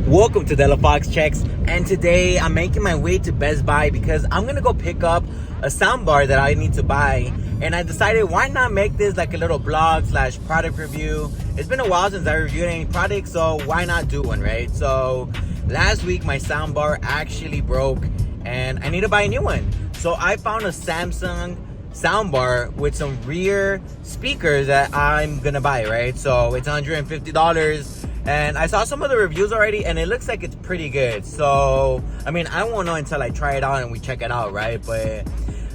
Welcome to Della Fox Checks, and today I'm making my way to Best Buy because I'm gonna go pick up a soundbar that I need to buy. And I decided, why not make this like a little blog slash product review. It's been a while since I reviewed any product, so why not do one, right? So last week my soundbar actually broke and I need to buy a new one. So I found a Samsung soundbar with some rear speakers that I'm gonna buy, right? So it's $150. And I saw some of the reviews already and it looks like it's pretty good. So, I mean, I won't know until I try it out and we check it out, right? But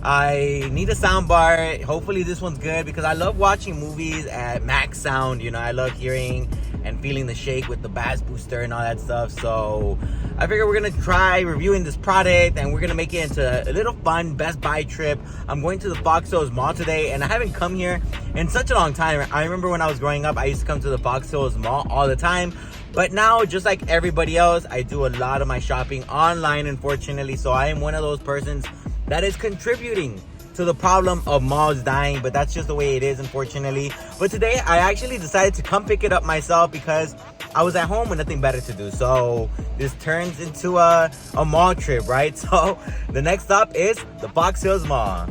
I need a soundbar. Hopefully this one's good because I love watching movies at max sound. You know, I love hearing and feeling the shake with the bass booster and all that stuff. So I figure we're gonna try reviewing this product and we're gonna make it into a little fun Best Buy trip. I'm going to the Fox Hills Mall today and I haven't come here in such a long time. I remember when I was growing up, I used to come to the Fox Hills Mall all the time. But now, just like everybody else, I do a lot of my shopping online, unfortunately. So I am one of those persons that is contributing to the problem of malls dying, but that's just the way it is, unfortunately. But today I actually decided to come pick it up myself because I was at home with nothing better to do. So this turns into a mall trip, right? So the next stop is the Fox Hills Mall.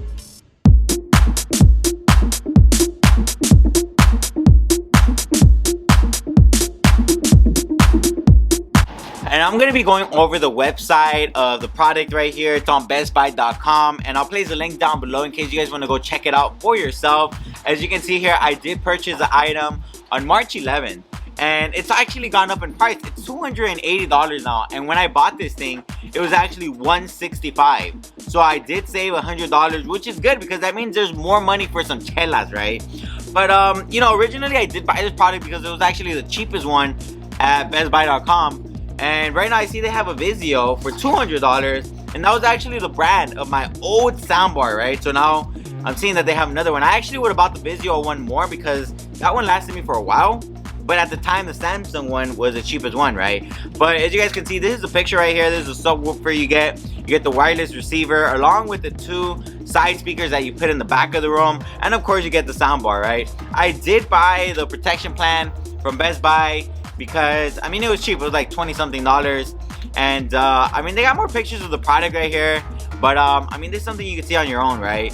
And I'm going to be going over the website of the product right here. It's on bestbuy.com. And I'll place a link down below in case you guys want to go check it out for yourself. As you can see here, I did purchase the item on March 11th. And it's actually gone up in price. It's $280 now. And when I bought this thing, it was actually $165. So I did save $100, which is good because that means there's more money for some chelas, right? But, you know, originally I did buy this product because it was actually the cheapest one at bestbuy.com. And right now I see they have a Vizio for $200, and that was actually the brand of my old soundbar, right? So now I'm seeing that they have another one. I actually would have bought the Vizio one more because that one lasted me for a while. But at the time, the Samsung one was the cheapest one, right? But as you guys can see, this is the picture right here. This is a subwoofer you get. You get the wireless receiver along with the two side speakers that you put in the back of the room. And of course, you get the soundbar, right? I did buy the protection plan from Best Buy because, I mean, it was cheap. It was like 20 something dollars. And I mean, they got more pictures of the product right here. But I mean, this is something you can see on your own, right?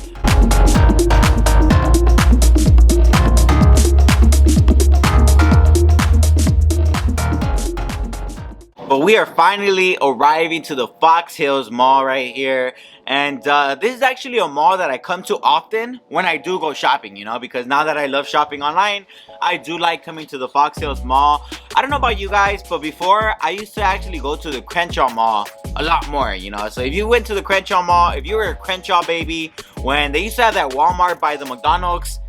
But we are finally arriving to the Fox Hills Mall right here. And this is actually a mall that I come to often when I do go shopping, you know, because now that I love shopping online, I do like coming to the Fox Hills Mall. I don't know about you guys, but before I used to actually go to the Crenshaw Mall a lot more, you know. So if you went to the Crenshaw Mall, if you were a Crenshaw baby, when they used to have that Walmart by the McDonald's,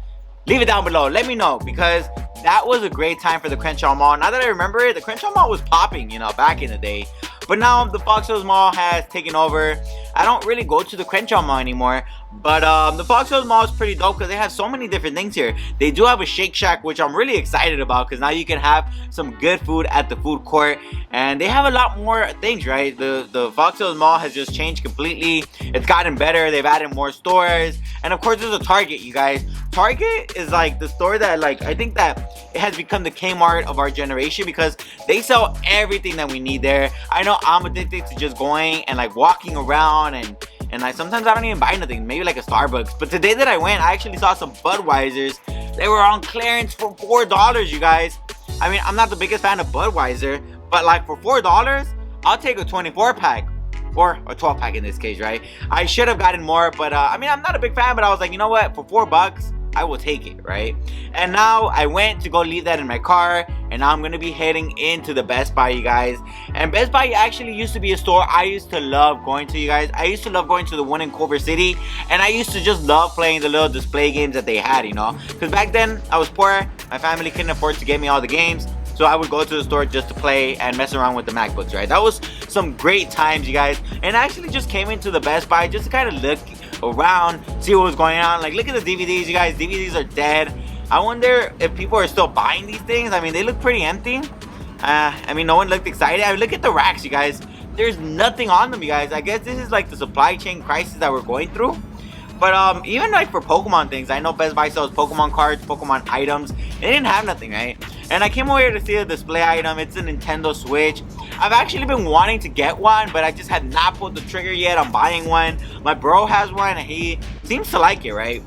leave it down below. Let me know because that was a great time for the Crenshaw Mall. Now that I remember it, the Crenshaw Mall was popping, you know, back in the day. But now the Fox Hills Mall has taken over. I don't really go to the Crenshaw Mall anymore. But the Fox Hills Mall is pretty dope because they have so many different things here. They do have a Shake Shack, which I'm really excited about because now you can have some good food at the food court. And they have a lot more things, right? The Fox Hills Mall has just changed completely. It's gotten better. They've added more stores. And of course, there's a Target, you guys. Target is like the store that, like, I think that it has become the Kmart of our generation because they sell everything that we need there. I know I'm addicted to just going and like walking around and like sometimes I don't even buy nothing, maybe like a Starbucks. But today that I went, I actually saw some Budweisers. They were on clearance for $4, you guys. I mean, I'm not the biggest fan of Budweiser, but like for $4, I'll take a 24 pack. Or a 12 pack in this case, right? I should have gotten more, but I mean, I'm not a big fan, but I was like, you know what? For $4, I will take it, right? And now I went to go leave that in my car, and now I'm gonna be heading into the Best Buy, you guys. And Best Buy actually used to be a store I used to love going to, you guys. I used to love going to the one in Culver City, and I used to just love playing the little display games that they had, you know? Because back then, I was poor. My family couldn't afford to get me all the games. So I would go to the store just to play and mess around with the MacBooks, right? That was some great times, you guys. And I actually just came into the Best Buy just to kind of look around, see what was going on. Like, look at the DVDs, you guys. DVDs are dead. I wonder if people are still buying these things. I mean, they look pretty empty. I mean, no one looked excited. I mean, look at the racks, you guys. There's nothing on them, you guys. I guess this is like the supply chain crisis that we're going through. But even like for Pokemon things, I know Best Buy sells Pokemon cards, Pokemon items. They didn't have nothing, right? And I came over here to see a display item. It's a Nintendo Switch. I've actually been wanting to get one, but I just had not pulled the trigger yet on buying one. My bro has one and he seems to like it, right?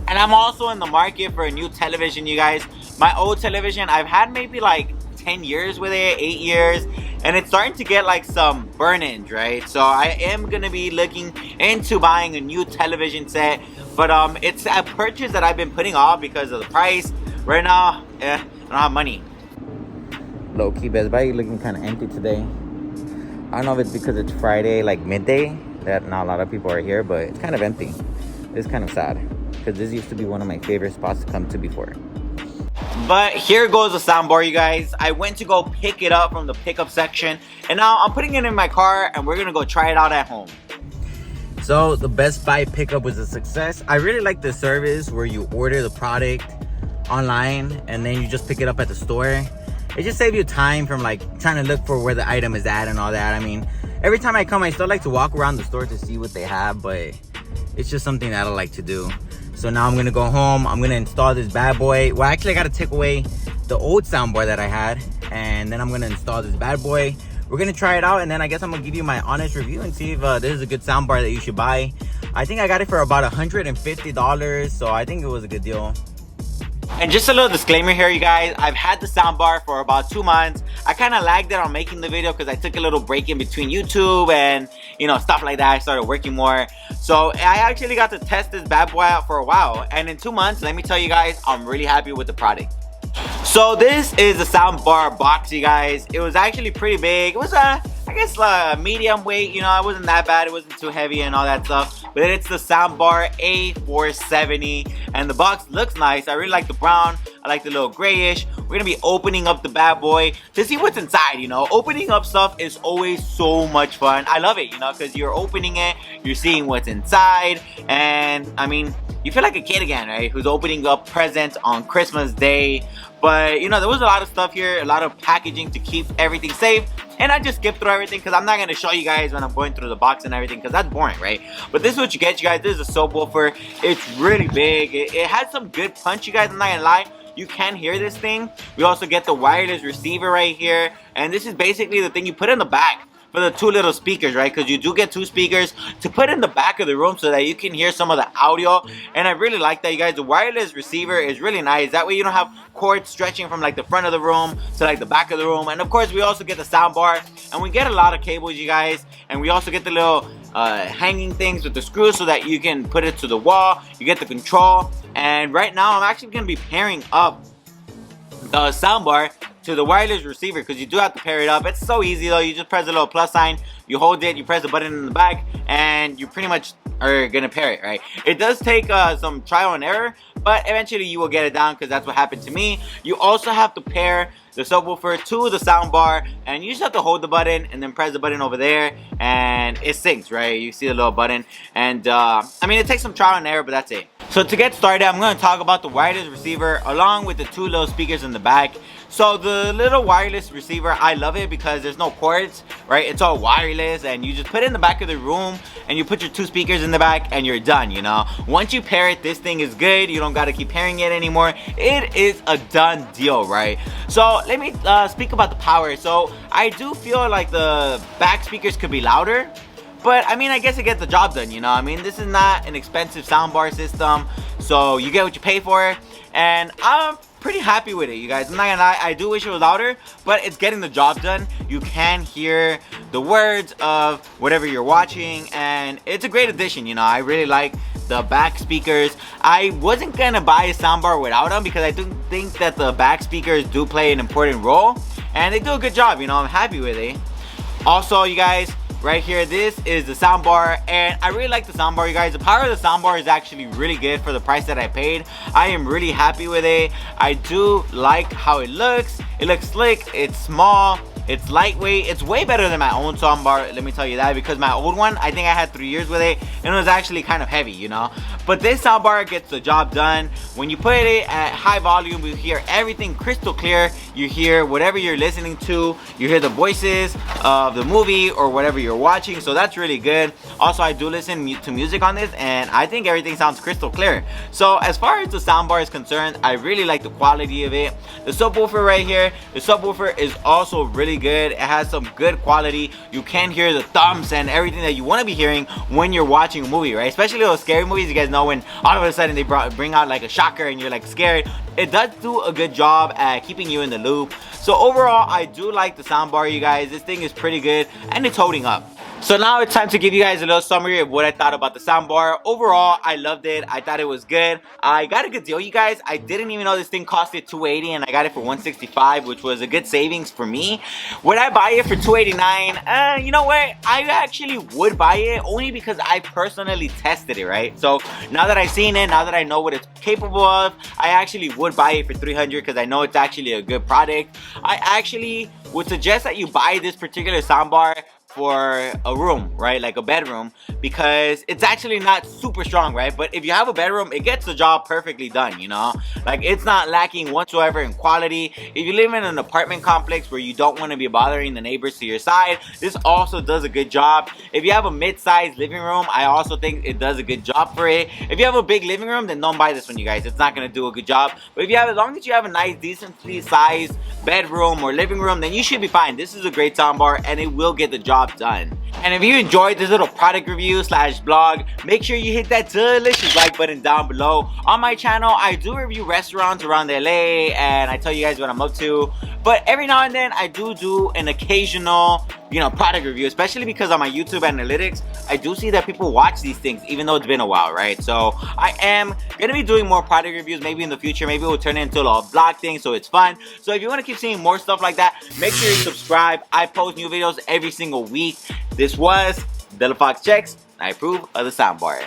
And I'm also in the market for a new television, you guys. My old television, I've had maybe like 10 years with it, 8 years, and it's starting to get like some burn-ins, right? So I am gonna be looking into buying a new television set, but it's a purchase that I've been putting off because of the price. Right now, I don't have money. Low-key, Best Buy looking kind of empty today. I don't know if it's because it's Friday, like midday, that not a lot of people are here, but it's kind of empty. It's kind of sad, because this used to be one of my favorite spots to come to before. But here goes the soundbar, you guys. I went to go pick it up from the pickup section, and now I'm putting it in my car and we're gonna go try it out at home. So the Best Buy pickup was a success. I really like the service where you order the product online and then you just pick it up at the store. It just saves you time from like trying to look for where the item is at and all that. I mean, every time I come, I still like to walk around the store to see what they have, but it's just something that I like to do. So now I'm gonna go home, I'm gonna install this bad boy. Well, actually I gotta take away the old soundbar that I had, and then I'm gonna install this bad boy. We're gonna try it out, and then I guess I'm gonna give you my honest review and see if this is a good soundbar that you should buy. I think I got it for about $150, so I think it was a good deal. And just a little disclaimer here, you guys. I've had the soundbar for about 2 months. I kind of lagged it on making the video because I took a little break in between YouTube and, you know, stuff like that. I started working more. So I actually got to test this bad boy out for a while. And in 2 months, let me tell you guys, I'm really happy with the product. So this is the soundbar box, you guys. It was actually pretty big. It was I guess medium weight, you know. It wasn't that bad, it wasn't too heavy and all that stuff, but it's the soundbar A470, and the box looks nice. I really like the brown, I like the little grayish. We're gonna be opening up the bad boy to see what's inside, you know. Opening up stuff is always so much fun. I love it, you know, because you're opening it, you're seeing what's inside, and I mean, you feel like a kid again, right, who's opening up presents on Christmas Day. But you know, there was a lot of stuff here, a lot of packaging to keep everything safe, and I just skipped through everything because I'm not going to show you guys when I'm going through the box and everything, because that's boring, right? But this is what you get, you guys. This is a subwoofer. It's really big. It has some good punch, you guys. I'm not going to lie. You can hear this thing. We also get the wireless receiver right here, and this is basically the thing you put in the back for the 2 little speakers, right? Because you do get 2 speakers to put in the back of the room so that you can hear some of the audio. And I really like that, you guys. The wireless receiver is really nice. That way you don't have cords stretching from like the front of the room to like the back of the room. And of course, we also get the sound bar, and we get a lot of cables, you guys. And we also get the little hanging things with the screws so that you can put it to the wall. You get the control. And right now, I'm actually going to be pairing up the soundbar to the wireless receiver, because you do have to pair it up. It's so easy though. You just press the little plus sign, you hold it, you press the button in the back, and you pretty much are gonna pair it, right? It does take some trial and error, but eventually you will get it down, because that's what happened to me. You also have to pair the subwoofer to the soundbar, and you just have to hold the button and then press the button over there, and it syncs, right? You see the little button, and I mean, it takes some trial and error, but that's it. So to get started, I'm going to talk about the wireless receiver along with the 2 little speakers in the back. So the little wireless receiver, I love it because there's no cords, right? It's all wireless, and you just put it in the back of the room and you put your 2 speakers in the back and you're done, you know. Once you pair it, this thing is good. You don't got to keep pairing it anymore. It is a done deal, right? So let me speak about the power. So I do feel like the back speakers could be louder, but I mean, I guess it gets the job done, you know. I mean, this is not an expensive soundbar system, so you get what you pay for, and I'm pretty happy with it, you guys. I'm not gonna lie, I do wish it was louder, but it's getting the job done. You can hear the words of whatever you're watching, and it's a great addition, you know. I really like the back speakers. I wasn't gonna buy a soundbar without them because I do think that the back speakers do play an important role, and they do a good job, you know. I'm happy with it. Also, you guys, right here, this is the soundbar, and I really like the soundbar, you guys. The power of the soundbar is actually really good for the price that I paid. I am really happy with it. I do like how it looks. It looks slick, it's small, It's lightweight. It's way better than my own soundbar, let me tell you that, because my old one, I think I had 3 years with it, and it was actually kind of heavy, you know. But this soundbar gets the job done. When you put it at high volume, you hear everything crystal clear. You hear whatever you're listening to. You hear the voices of the movie or whatever you're watching, so that's really good. Also, I do listen to music on this, and I think everything sounds crystal clear. So as far as the soundbar is concerned, I really like the quality of it. The subwoofer right here, the subwoofer is also really good. It has some good quality. You can hear the thumps and everything that you want to be hearing when you're watching a movie, right? Especially those scary movies. You guys know when all of a sudden they bring out like a shocker and you're like scared. It does do a good job at keeping you in the loop. So overall, I do like the soundbar, you guys. This thing is pretty good and it's holding up. So now it's time to give you guys a little summary of what I thought about the soundbar. Overall, I loved it. I thought it was good. I got a good deal, you guys. I didn't even know this thing costed $280 and I got it for $165, which was a good savings for me. Would I buy it for $289? You know what? I actually would buy it only because I personally tested it, right? So now that I've seen it, now that I know what it's capable of, I actually would buy it for $300 because I know it's actually a good product. I actually would suggest that you buy this particular soundbar for a room, right? Like a bedroom, because it's actually not super strong, right? But if you have a bedroom, it gets the job perfectly done, you know? Like, it's not lacking whatsoever in quality. If you live in an apartment complex where you don't want to be bothering the neighbors to your side, this also does a good job. If you have a mid-sized living room, I also think it does a good job for it. If you have a big living room, then don't buy this one, you guys. It's not going to do a good job. But if you have, as long as you have a nice, decently sized bedroom or living room, then you should be fine. This is a great soundbar and it will get the job done. And if you enjoyed this little product review slash blog, make sure you hit that delicious like button down below. On my channel, I do review restaurants around LA and I tell you guys what I'm up to. But every now and then I do an occasional, you know, product review, especially because on my YouTube analytics, I do see that people watch these things even though it's been a while, right? So I am gonna be doing more product reviews maybe in the future. Maybe we'll turn it into a vlog thing, so it's fun. So if you want to keep seeing more stuff like that, make sure you subscribe. I post new videos every single week. This was Della Fox Checks. I approve of the soundbar.